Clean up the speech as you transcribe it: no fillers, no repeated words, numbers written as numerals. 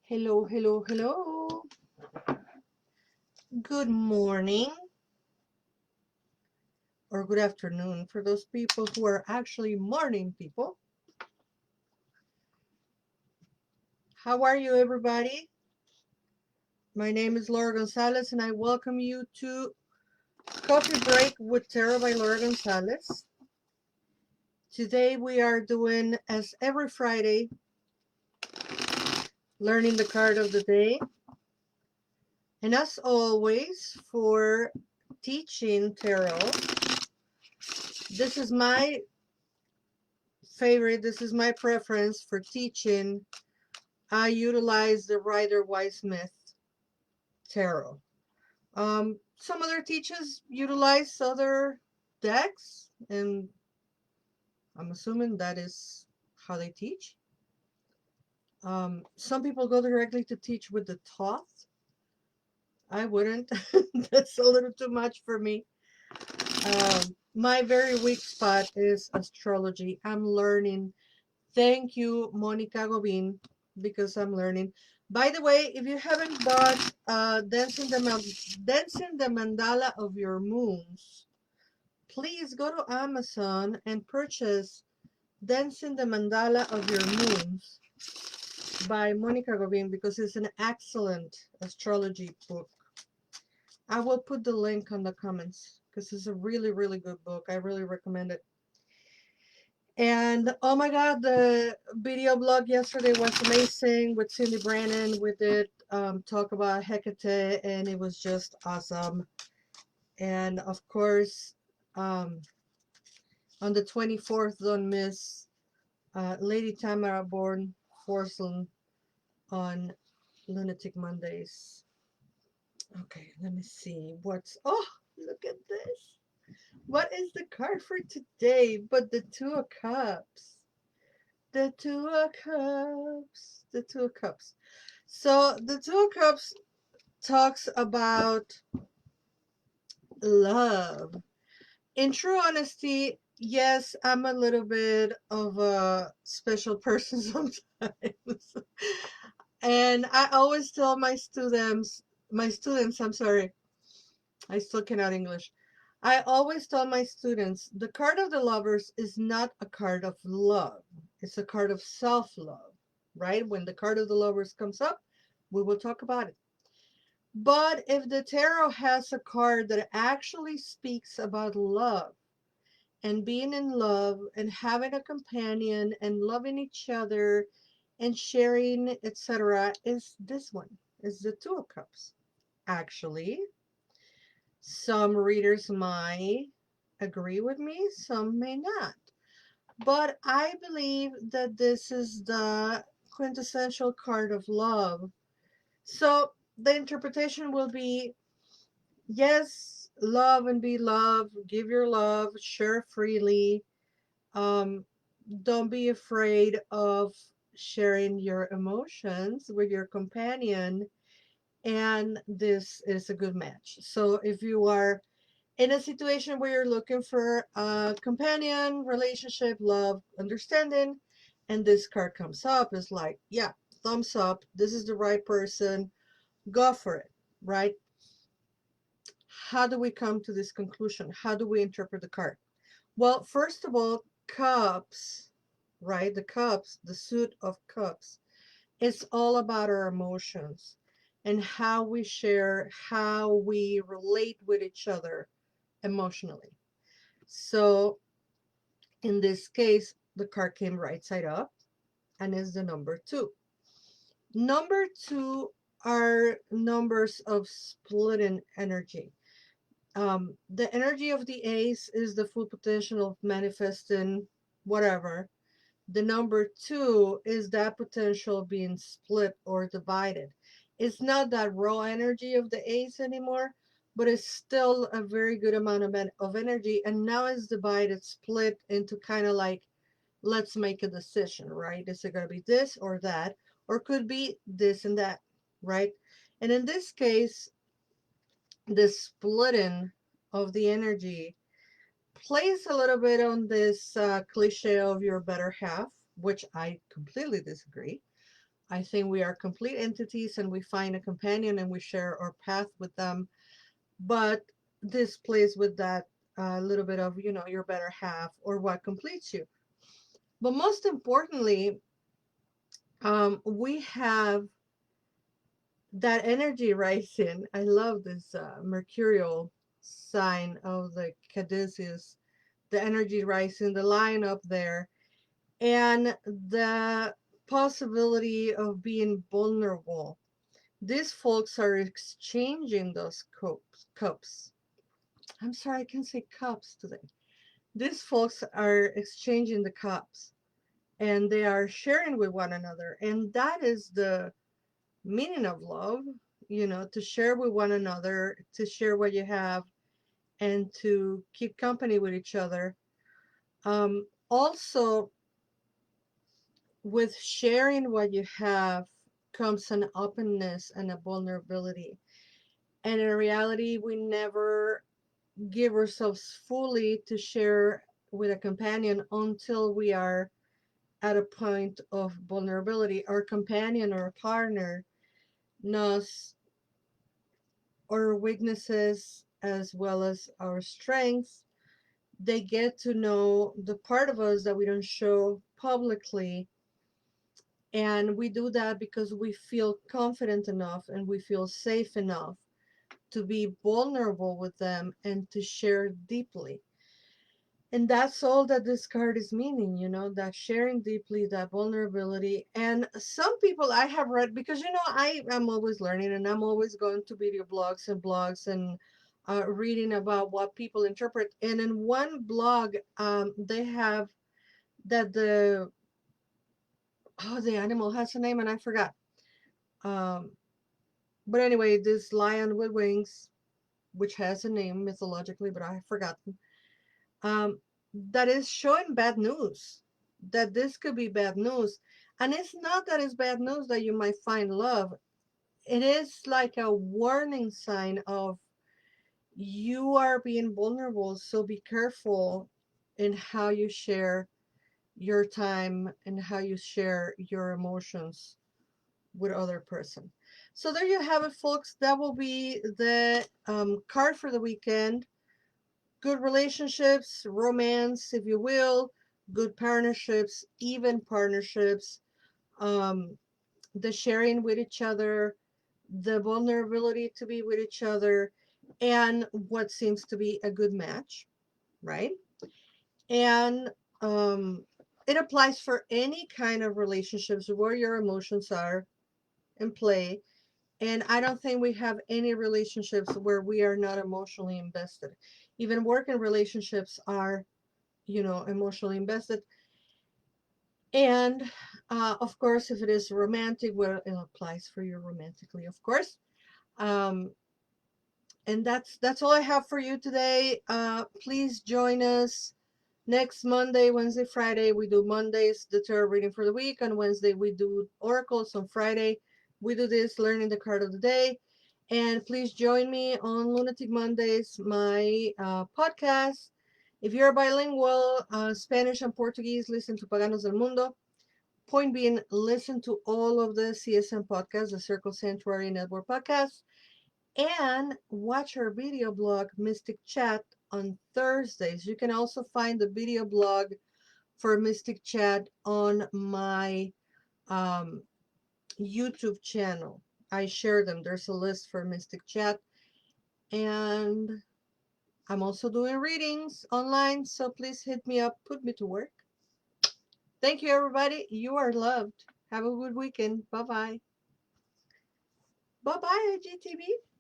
Hello, hello, hello. Good morning or good afternoon for those people who are actually morning people. How are you, everybody? My name is Laura Gonzalez, and I welcome you to Coffee Break with Tarot by Laura Gonzalez. Today we are doing, as every Friday, learning the card of the day. And as always, for teaching tarot, this is my favorite, this is my preference for teaching. I utilize the Rider-Waite-Smith tarot. Some other teachers utilize other decks, and I'm assuming that is how they teach. Some people go directly to teach with the Thoth. I wouldn't. That's a little too much for me. My very weak spot is astrology. I'm learning. Thank you, Monica Gobin, because I'm learning. By the way, if you haven't bought Dancing the Mandala of Your Moons, please go to Amazon and purchase Dancing the Mandala of Your Moons by Monica Gobin, because it's an excellent astrology book. I will put the link on the comments because it's a really, really good book. I really recommend it. And oh my god, the video blog yesterday was amazing with Cindy Brannon. We did talk about Hecate, and it was just awesome. And of course, on the 24th, don't miss Lady Tamara Born Forslund on Lunatic Mondays. Okay, let me see what's. Oh, look at this. What is the card for today but the Two of Cups? The Two of Cups. The Two of Cups. So the Two of Cups talks about love. In true honesty, yes, I'm a little bit of a special person sometimes. And I always tell my students, I'm sorry, I still cannot English. I always tell my students the card of the lovers is not a card of love. It's a card of self-love, right? When the card of the lovers comes up, we will talk about it. But if the tarot has a card that actually speaks about love and being in love and having a companion and loving each other and sharing, etc., is this one, is the Two of Cups. Actually, some readers might agree with me, some may not. But I believe that this is the quintessential card of love. So the interpretation will be yes, love and be loved, give your love, share freely. Um, don't be afraid of sharing your emotions with your companion, and this is a good match. So if you are in a situation where you're looking for a companion, relationship, love, understanding, and this card comes up, it's like, yeah, thumbs up, this is the right person, go for it, right? How do we come to this conclusion? How do we interpret the card? Well, first of all, cups, right? The cups, the suit of cups, it's all about our emotions and how we share, how we relate with each other emotionally. So in this case, the card came right side up and is the number 2. Number 2 are numbers of splitting energy. The energy of the ace is the full potential of manifesting whatever. The number 2 is that potential being split or divided. It's not that raw energy of the ace anymore, but it's still a very good amount of energy. And now it's divided, split into kind of like, let's make a decision, right? Is it going to be this or that? Or could be this and that, right? And in this case, the splitting of the energy plays a little bit on this cliche of your better half, which I completely disagree. I think we are complete entities and we find a companion and we share our path with them. But this plays with that little bit of, your better half or what completes you. But most importantly, we have that energy rising. I love this mercurial sign of the caduceus, the energy rising, the line up there, and the possibility of being vulnerable. These folks are exchanging those cups. I'm sorry, I can't say cups today. These folks are exchanging the cups and they are sharing with one another. And that is the meaning of love, to share with one another, to share what you have, and to keep company with each other. Also, with sharing what you have comes an openness and a vulnerability. And in reality, we never give ourselves fully to share with a companion until we are at a point of vulnerability. Our companion or partner knows our weaknesses as well as our strengths. They get to know the part of us that we don't show publicly. And we do that because we feel confident enough and we feel safe enough to be vulnerable with them and to share deeply. And that's all that this card is meaning, that sharing deeply, that vulnerability. And some people I have read, because, I am always learning and I'm always going to video blogs and reading about what people interpret. And in one blog, they have that the animal has a name and I forgot. Um, but anyway, this lion with wings, which has a name mythologically, but I have forgotten, um, that is showing bad news, that this could be bad news. And it's not that it's bad news that you might find love. It is like a warning sign of you are being vulnerable. So be careful in how you share your time and how you share your emotions with other person. So there you have it, folks. That will be the card for the weekend. Good relationships, romance, if you will, good partnerships, even partnerships, um, the sharing with each other, the vulnerability to be with each other, and what seems to be a good match, right? And it applies for any kind of relationships where your emotions are in play. And I don't think we have any relationships where we are not emotionally invested. Even working relationships are, emotionally invested. And of course, if it is romantic, well, it applies for you romantically, of course. Um, and that's all I have for you today. Please join us next Monday, Wednesday, Friday. We do Mondays, the tarot reading for the week. On Wednesday, we do oracles. On Friday, we do this learning the card of the day. And please join me on Lunatic Mondays, my podcast. If you're bilingual, Spanish and Portuguese, listen to Paganos del Mundo. Point being, listen to all of the CSM podcasts, the Circle Sanctuary Network podcasts, and watch our video blog, Mystic Chat, on Thursdays. You can also find the video blog for Mystic Chat on my um, YouTube channel. I share them. There's a list for Mystic Chat. And I'm also doing readings online, so please hit me up, put me to work. Thank you, everybody. You are loved. Have a good weekend. Bye bye. Bye bye, IGTV.